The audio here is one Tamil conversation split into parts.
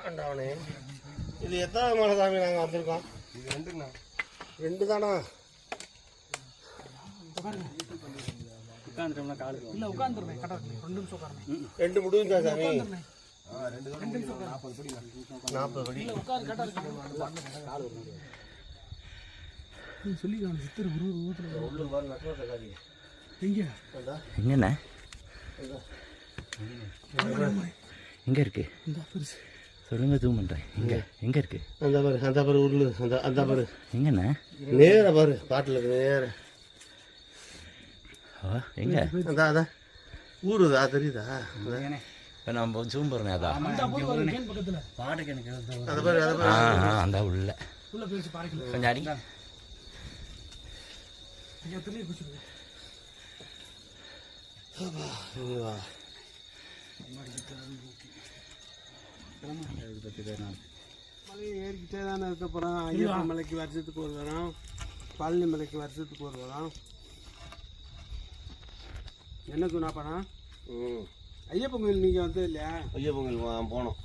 ஆண்டவனே, இது எத்தனை மலை சாமி நாங்கள் வந்திருக்கோம்? இது ரெண்டுண்ணா. 2 தானா? உட்காந்துட்டோம்னா காலுக்கு இல்லை உட்காந்துருந்தேன் கடை 2 நிமிஷம் உட்காருங்க. 2 முடிஞ்சா சாமி? 2 40 படி. 40 படி. உட்காரு கடை நீ சொல்லிக்கலாம் சித்தர் குரு உள்ளூர் மாதிரி நட்டுவட்ட காரி. எங்கே எங்கண்ணா எங்கே இருக்கு இந்த பெருசு சொல்லுங்க ஜூம் பண்ணுறேன். எங்கே இருக்கு? அந்த பாரு உள்ளூர் அந்த பாரு எங்கண்ணா? நேர பாரு பாட்டில் இருக்கு நேர. எங்கே? அதான் ஊரு தெரியுதா? இப்போ நம்ம ஜூம் பண்ணுறேன். அதான் பக்கத்தில் பாட்டுக்கு எனக்கு அந்த பாரு அந்த உள்ள உள்ள பேசி பாருங்க கொஞ்சம் அடி. ஐயா தெரிய பிடிச்சிருக்கு. மலையை ஏறிக்கிட்டே தானே இருக்க போகிறோம். ஐயப்பன் மலைக்கு வருஷத்துக்கு ஒரு வரோம், பழனி மலைக்கு வருஷத்துக்கு ஒரு வரோம். என்ன சொன்னா பணம்? ஐயப்பன் கோயில் நீங்கள் வந்து இல்லையா? ஐயப்பன் கோயில் போனோம்.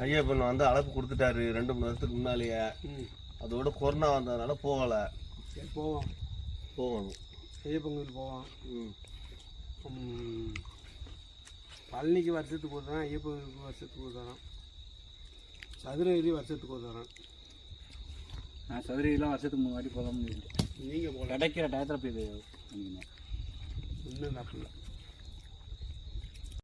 ஐயப்பன் வந்து அழைப்பு கொடுத்துட்டாரு 2 மணி நேரத்துக்கு முன்னாலேயே. அதோட கொரோனா வந்ததுனால போகலை. சரி போகணும். ஐயப்பன் கோயில் போவோம். பழனிக்கு வருஷத்துக்கு ஒரு தரம், ஐயப்பன் கோயிலுக்கு வருஷத்துக்கு ஒரு தரம், சதுரகிரி வருஷத்துக்கு ஒரு தரம். நான் சதுரகிரிலாம் வருஷத்துக்கு 3 வாட்டி போகலாம். நீங்கள் போகலாம். கிடைக்கிற டயத்தில் போய் இது இன்னும் தப்பு இல்லை.